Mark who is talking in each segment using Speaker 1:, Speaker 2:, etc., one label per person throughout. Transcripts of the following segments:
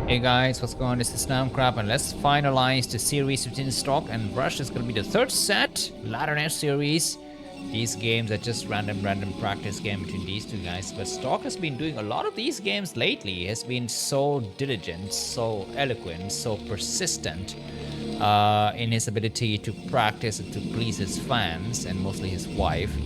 Speaker 1: Hey guys, what's going on? This is Namkraft, and let's finalize the series between Stork and Rush. It's gonna be the third set, Laddernet series. These games are just random practice game between these two guys. But Stork has been doing a lot of these games lately. He has been so diligent, so eloquent, so persistent in his ability to practice and to please his fans and mostly his wife.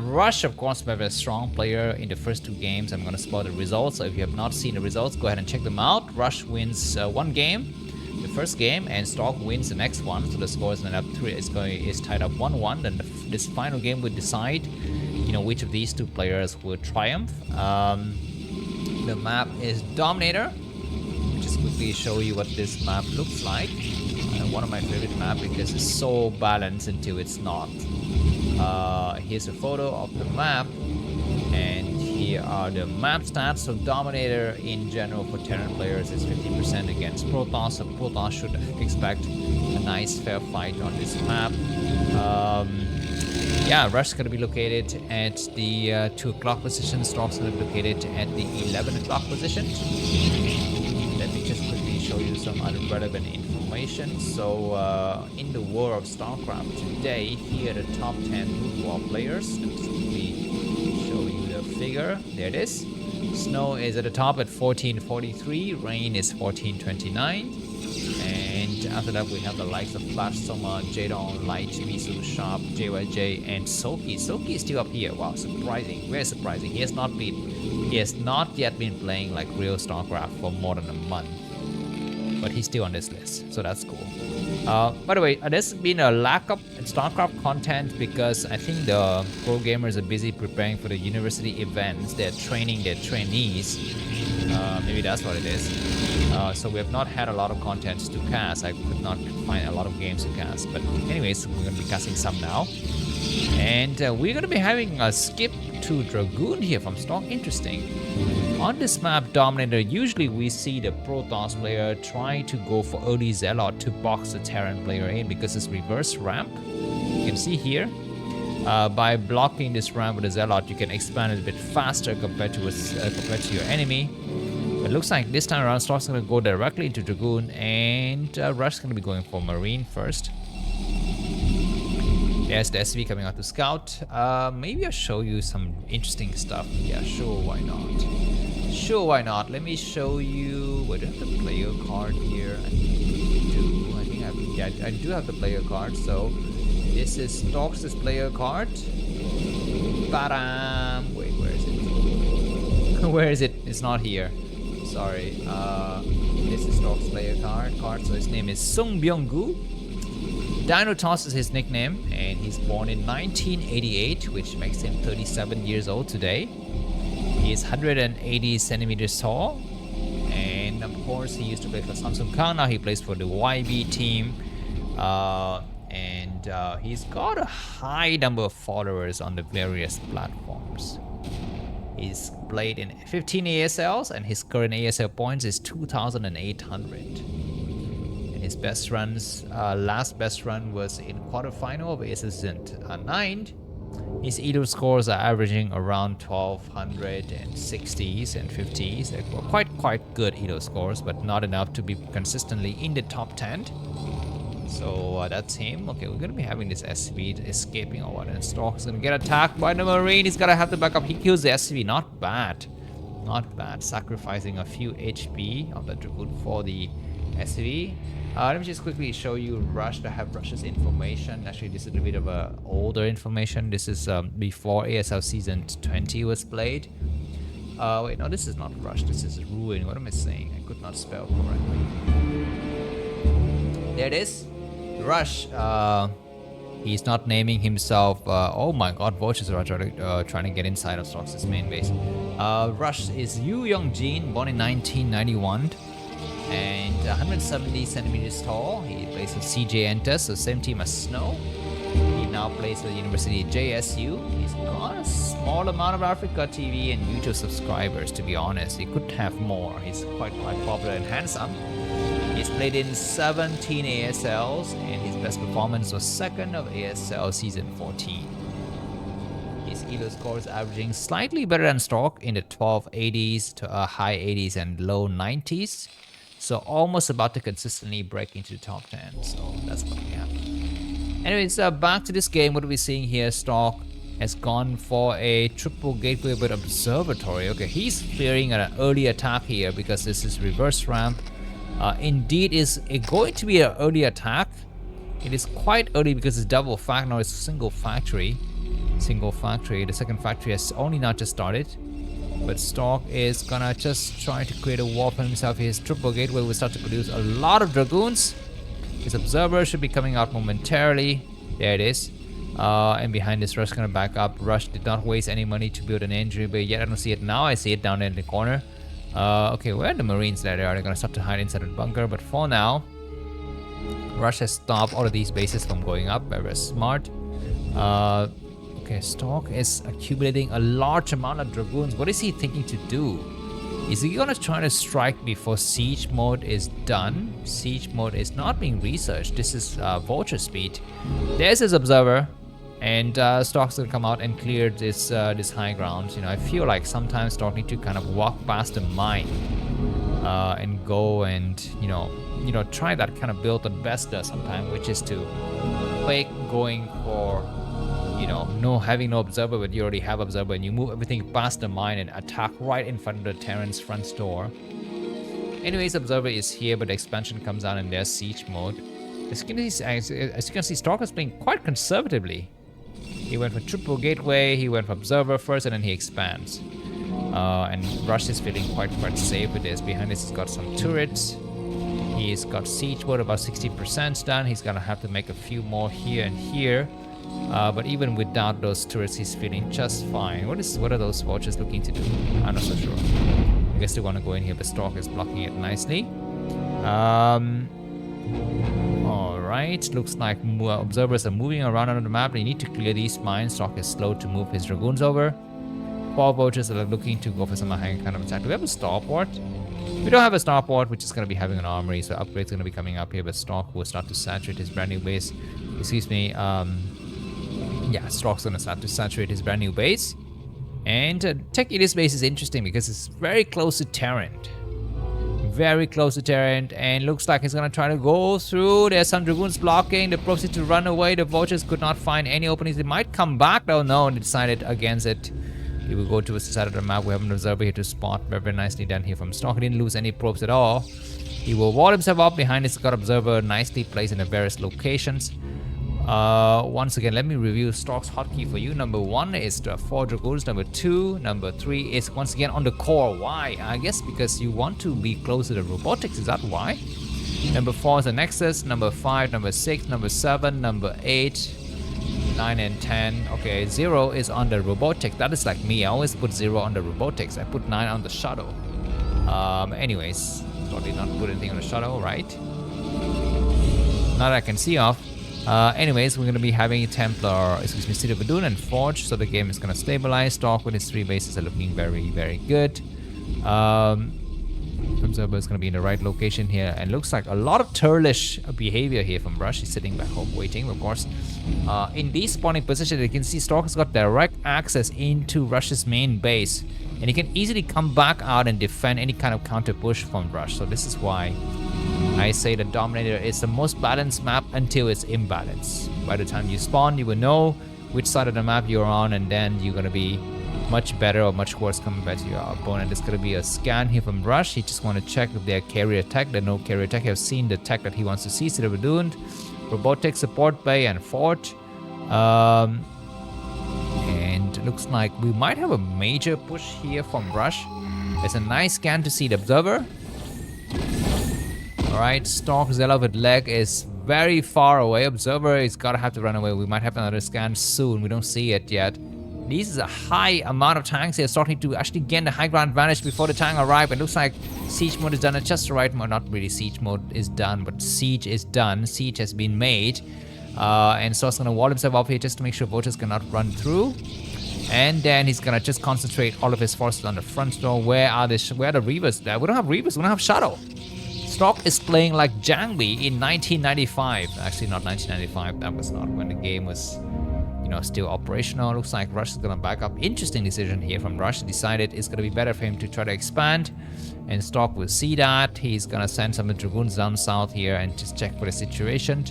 Speaker 1: Rush, of course, was a strong player in the first two games. I'm going to spoil the results, so if you have not seen the results, go ahead and check them out. Rush wins one game, the first game, and Stork wins the next one. So the score is tied up 1-1. Then this final game would decide, which of these two players will triumph. The map is Dominator. Just quickly show you what this map looks like. One of my favorite maps because it's so balanced until it's not. Here's a photo of the map, and here are the map stats. So Dominator in general for Terran players is 50% against Protoss, so Protoss should expect a nice fair fight on this map. Rush is going to be located at the 2 o'clock position. Stork's going to be located at the 11 o'clock position. Let me just quickly show you some other relevant information. So in the war of Starcraft today, here are the top 10 Broodwar players. Let me just quickly show you the figure. There it is. Snow is at the top at 1443, Rain is 1429, and after that we have the likes of Flash, Soma, Jadon, Light, Misu, Sharp, JYJ, and Soki. Soki is still up here. Wow, surprising, very surprising. He has not yet been playing like real Starcraft for more than a month, but he's still on this list, so that's cool. By the way, there's been a lack of Starcraft content because I think the pro gamers are busy preparing for the university events. They're training their trainees. Maybe that's what it is. So we have not had a lot of content to cast. I could not find a lot of games to cast. But anyways, we're going to be casting some now. And we're going to be having a skip to Dragoon here from Stork. Interesting. On this map, Dominator, usually we see the Protoss player try to go for early Zealot to box the Terran player in because it's reverse ramp. You can see here, by blocking this ramp with the Zealot, you can expand it a bit faster compared to your enemy. It looks like this time around, Stork's going to go directly into Dragoon, and Rush's going to be going for Marine first. There's the SV coming out to scout. Maybe I'll show you some interesting stuff. Yeah, sure, why not? Sure, why not? Let me show you. Wait, do I have the player card here? I do have the player card. So this is Stork's player card. Ba-dam! Wait, where is it? Where is it? It's not here. Sorry. This is Stork's player card. So his name is Sung Byung-gu. Dinotoss is his nickname, and he's born in 1988, which makes him 37 years old today. He is 180 centimeters tall, and of course he used to play for Samsung Kang. Now he plays for the YB team, and he's got a high number of followers on the various platforms. He's played in 15 ASLs, and his current ASL points is 2,800. His best runs, last best run was in quarterfinal of ASL Season 9. His ELO scores are averaging around 1,260s and 50s. They're quite good ELO scores, but not enough to be consistently in the top 10. So that's him. Okay, we're gonna be having this SCV escaping or what, and Stork's gonna get attacked by the Marine. He's gotta have the backup. He kills the SCV. Not bad. Sacrificing a few HP of the Dragoon for the SCV. Let me just quickly show you Rush. I have Rush's information. Actually, this is a bit of older information. This is before ASL Season 20 was played. Wait, no, this is not Rush. This is Ruin. What am I saying? I could not spell correctly. There it is. Rush. He's not naming himself. Oh my god, Vultures are trying to get inside of Stork's main base. Rush is Yu Young-jin, born in 1991. And 170 centimeters tall. He plays with CJ Enter, so same team as Snow. He now plays for the University JSU. He's got a small amount of Africa TV and YouTube subscribers, to be honest. He could have more. He's quite popular and handsome. He's played in 17 ASLs, and his best performance was second of ASL Season 14. His ELO score is averaging slightly better than Stork in the 1280s to high 80s and low 90s. So almost about to consistently break into the top 10. So that's what we have. Anyways, back to this game. What are we seeing here? Stork has gone for a triple gateway with observatory. Okay, he's fearing an early attack here because this is reverse ramp. Indeed, is it going to be an early attack? It is quite early because it's double fact. Now it's single factory. The second factory has only not just started. But Stork is gonna just try to create a wall for himself. His triple gateway will start to produce a lot of dragoons. His observer should be coming out momentarily. There it is. And behind this, Rush gonna back up. Rush did not waste any money to build an entry, but yet I don't see it now. I see it down there in the corner. Okay, where are the Marines that are? They're gonna start to hide inside the bunker. But for now, Rush has stopped all of these bases from going up. Very smart. Okay, Stork is accumulating a large amount of dragoons. What is he thinking to do? Is he gonna try to strike before siege mode is done? Siege mode is not being researched. This is vulture speed. There's his observer, and Stork's gonna come out and clear this this high ground. You know, I feel like sometimes Stork need to kind of walk past the mine and go and you know try that kind of build that Best does sometimes, which is to fake going for having no observer, but you already have observer, and you move everything past the mine and attack right in front of the Terran's front door. Anyways, observer is here, but the expansion comes out and there's siege mode. As you can see, Stork is playing quite conservatively. He went for triple gateway, he went for observer first, and then he expands. And Rush is feeling quite safe with this. Behind this, he's got some turrets. He's got siege mode about 60% done. He's gonna have to make a few more here and here. But even without those turrets, he's feeling just fine. What are those vultures looking to do? I'm not so sure. I guess they want to go in here, but Stork is blocking it nicely. Alright, looks like observers are moving around on the map. They need to clear these mines. Stork is slow to move his dragoons over. 4 vultures are looking to go for some kind of attack. Do we have a starport? We don't have a starport, which is going to be having an armory, so upgrades going to be coming up here, but Stork will start to saturate his brand new base. Excuse me, yeah, Stork's gonna start to saturate his brand new base. And Tech Elite's base is interesting because it's very close to Terran. Very close to Terran, and looks like he's gonna try to go through. There's some dragoons blocking. The proceed to run away. The vultures could not find any openings. They might come back though. No, and they decided against it. He will go towards the side of the map. We have an observer here to spot. Very nicely done here from Stork. He didn't lose any probes at all. He will wall himself up behind his God observer, nicely placed in the various locations. Once again, let me review Stork's hotkey for you. Number 1 is the 4 dragoons. Number 2, number 3 is once again on the core. Why? I guess because you want to be close to the robotics. Is that why? Number 4 is the Nexus. Number 5, number 6, number 7, number 8, 9, and 10. Okay, 0 is on the robotics. That is like me. I always put 0 on the robotics. I put 9 on the shuttle. Anyways, probably not put anything on the shuttle, right? Not that I can see of. Anyways, we're going to be having Templar, City of Badun and Forge, so the game is going to stabilize. Stork with his 3 bases are looking very good. Observer is going to be in the right location here, and looks like a lot of turlish behavior here from Rush. He's sitting back home waiting, of course. In these spawning positions, you can see Stork has got direct access into Rush's main base, and he can easily come back out and defend any kind of counter push from Rush. So this is why I say the Dominator is the most balanced map until it's imbalanced. By the time you spawn, you will know which side of the map you're on, and then you're going to be much better or much worse compared to your opponent. There's going to be a scan here from Rush. He just want to check if they're carrier attack. There's no carrier attack. I've seen the tech that he wants to see. City of Badun, Robotics, Support Bay, and Forge. And it looks like we might have a major push here from Rush. There's a nice scan to see the observer. Alright, Stork Zelle with leg is very far away. Observer is gotta have to run away. We might have another scan soon. We don't see it yet. This is a high amount of tanks here, starting to actually gain the high ground advantage before the tank arrive. It looks like siege mode is done at just the right mode. Not really siege mode is done, but siege is done. Siege has been made. And Stork's gonna wall himself up here just to make sure vultures cannot run through. And then he's gonna just concentrate all of his forces on the front door. Where are the Reavers? We don't have Reavers, we don't have Shadow. Stork is playing like Jangbi in 1995. Actually, not 1995. That was not when the game was, still operational. Looks like Rush is gonna back up. Interesting decision here from Rush. Decided it's gonna be better for him to try to expand, and Stork will see that. He's gonna send some Dragoons down south here and just check for the situation.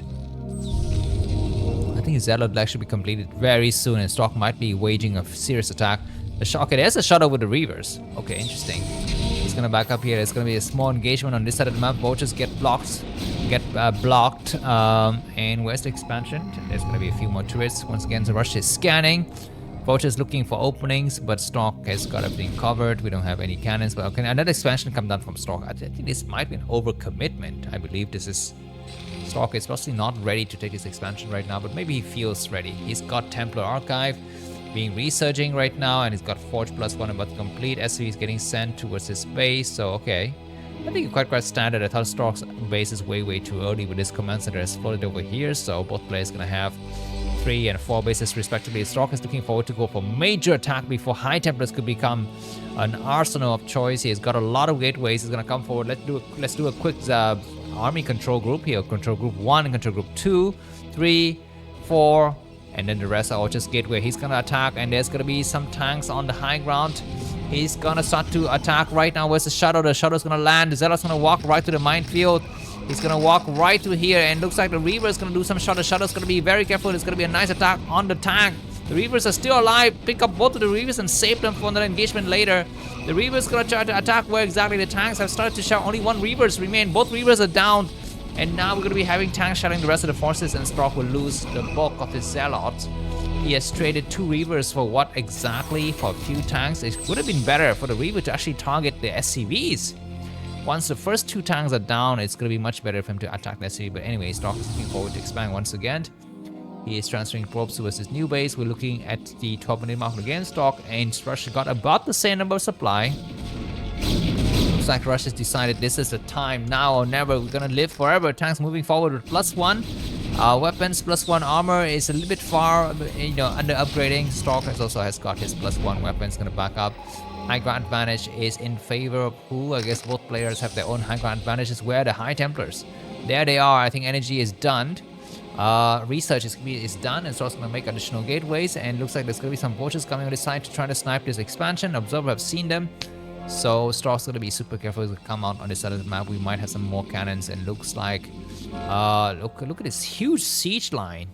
Speaker 1: I think Zelle will actually be completed very soon, and Stork might be waging a serious attack. Okay, there's a shuttle with the Reavers. Okay, interesting. He's gonna back up here. It's gonna be a small engagement on this side of the map. Vultures get blocked. And where's the expansion? There's gonna be a few more turrets. Once again, the Rush is scanning. Vulture's looking for openings, but Stork has got everything covered. We don't have any cannons, but okay, another expansion come down from Stork. I think this might be an overcommitment. I believe this is Stork is possibly not ready to take this expansion right now, but maybe he feels ready. He's got Templar Archive being resurging right now, and he's got Forge +1 about to complete. SC is getting sent towards his base, so okay. I think it's quite standard. I thought Stork's base is way too early with this command center has floated over here, so both players gonna have 3 and 4 bases respectively. Stork is looking forward to go for major attack before High Templars could become an arsenal of choice. He's got a lot of gateways. He's gonna come forward. Let's do a quick army control group here. Control group 1 and control group 2, 3, 4, and then the rest are all just gateway. He's gonna attack, and there's gonna be some tanks on the high ground. He's gonna start to attack right now. Where's the shadow? The shadow's gonna land. The Zealot's gonna walk right to the minefield. He's gonna walk right through here, and looks like the Reaver's gonna do some shot. The Shadow's gonna be very careful. It's gonna be a nice attack on the tank. The Reavers are still alive. Pick up both of the Reavers and save them for another engagement later. The Reaver's gonna try to attack where exactly the tanks have started to shout. Only 1 Reavers remain. Both Reavers are down. And now we're gonna be having tanks shouting the rest of the forces, and Stork will lose the bulk of his Zealot. He has traded 2 Reavers for what exactly? For a few tanks. It would have been better for the Reaver to actually target the SCVs. Once the first 2 tanks are down, it's going to be much better for him to attack the SCV. But anyway, Stork is looking forward to expand once again. He is transferring probes towards his new base. We're looking at the 12-minute mark again. Stork and Rush got about the same number of supply. Looks like Rush has decided this is the time, now or never. We're going to live forever. Tanks moving forward with +1. Weapons +1 armor is a little bit far, under upgrading. Stork also has got his +1 weapons, gonna back up. High ground advantage is in favor of who? I guess both players have their own high ground advantages. Where are the High Templars? There they are. I think energy is done. Research is done, and Stork's gonna make additional gateways, and looks like there's gonna be some vultures coming on this side to try to snipe this expansion. Observer have seen them. So Stork's gonna be super careful to come out on this side of the map. We might have some more cannons, and looks like look at this huge siege line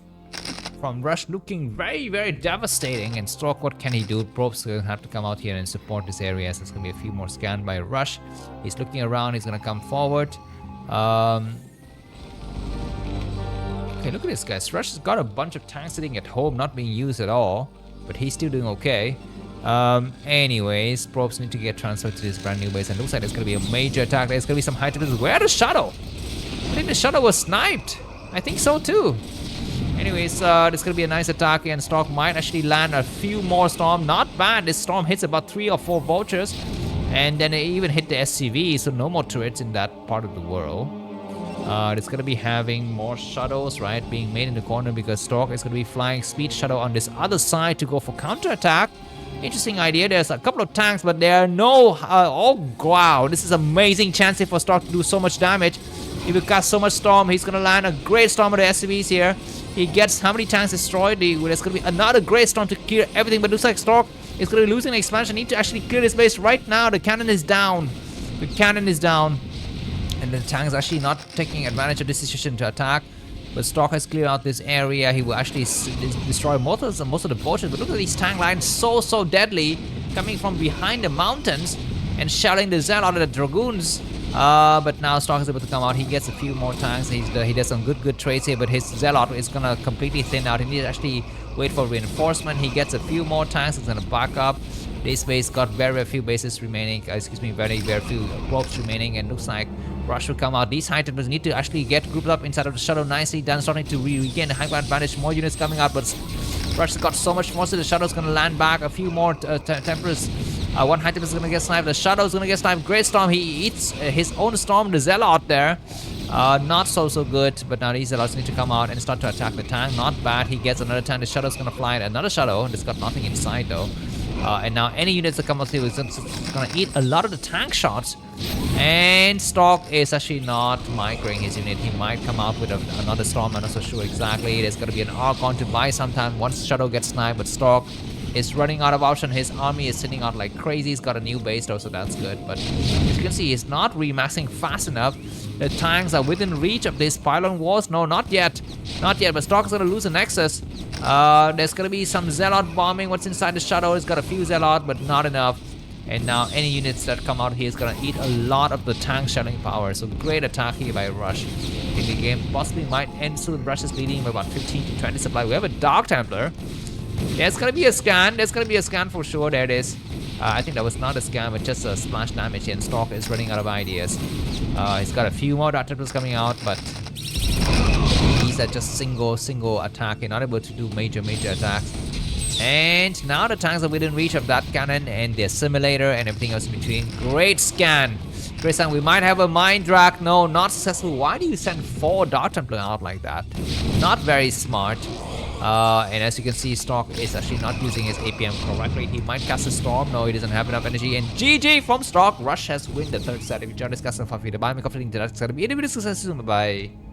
Speaker 1: from Rush, looking very devastating. And Stork, what can he do? Probes gonna have to come out here and support this area. So there's gonna be a few more scanned by Rush. He's looking around. He's gonna come forward. Okay, look at this, guys. Rush has got a bunch of tanks sitting at home, not being used at all, but he's still doing okay. Anyways, probes need to get transferred to this brand new base, and looks like there's gonna be a major attack. There's gonna be some high temperatures. Where the shadow? I think the shadow was sniped. I think so too. Anyways, there's gonna be a nice attack, and Stork might actually land a few more storm. Not bad. This storm hits about 3 or 4 vultures, and then it even hit the SCV, so no more turrets in that part of the world. It's gonna be having more shuttles, right, being made in the corner, because Stork is gonna be flying speed shuttle on this other side to go for counterattack. Interesting idea. There's a couple of tanks, but there are no. Oh wow! This is amazing chance for Stork to do so much damage. He will cast so much storm. He's gonna land a great storm on the SCVs here. He gets how many tanks destroyed? There's gonna be another great storm to clear everything. But looks like Stork is gonna be losing the expansion. Need to actually clear this base right now. The cannon is down. The cannon is down, and the tank is actually not taking advantage of this decision to attack. But Stork has cleared out this area. He will actually destroy most of the vultures. But look at these tank lines, so deadly, coming from behind the mountains and shelling the Zelle out of the Dragoons. But now Stork is able to come out. He gets a few more tanks. He does some good trades here, but his Zealot is gonna completely thin out. He needs to actually wait for reinforcement. He gets a few more tanks. He's gonna back up. This base got very few bases remaining. Very few probes remaining, and looks like Rush will come out. These high templars need to actually get grouped up inside of the shadow. Nicely done, starting to regain the high ground advantage. More units coming out, but Rush has got so much more, so the shadow's gonna land back. A few more templars. One high templar is gonna get sniped. The shadow's gonna get sniped. Great storm. He eats his own storm. The Zealot there. Not so good, but now these Zealots need to come out and start to attack the tank. Not bad. He gets another tank. The shadow's gonna fly in. Another shadow. It's got nothing inside though. And now any units that come out here is gonna eat a lot of the tank shots. And Stork is actually not migrating his unit. He might come out with another storm. I'm not so sure exactly. There's going to be an Archon to buy sometime once Shadow gets sniped. But Stork is running out of option. His army is sitting out like crazy. He's got a new base though, so that's good. But as you can see, he's not remaxing fast enough. The tanks are within reach of these pylon walls. No, not yet. Not yet, but Stork is going to lose a Nexus. There's going to be some Zealot bombing. What's inside the Shadow? He's got a few Zealot, but not enough. And now any units that come out here is going to eat a lot of the tank shelling power. So great attack here by Rush. I think the game possibly might end soon. Rush is leading by about 15 to 20 supply. We have a Dark Templar. There's going to be a scan. There's going to be a scan for sure. There it is. I think that was not a scan, but just a splash damage. And Stork is running out of ideas. He's got a few more Dark Templars coming out, but these are just single attack. You're not able to do major attacks. And now the tanks are within reach of that cannon and their simulator and everything else in between. Great scan. Great scan. We might have a Mind Drag. No, not successful. Why do you send 4 Dark Templar out like that? Not very smart. And as you can see, Stork is actually not using his APM correctly. He might cast a Storm. No, he doesn't have enough energy. And GG from Stork. Rush has win the third set. If you enjoyed this cast, feel free to buy me. Confident that's going to be a bit of success soon. Bye-bye.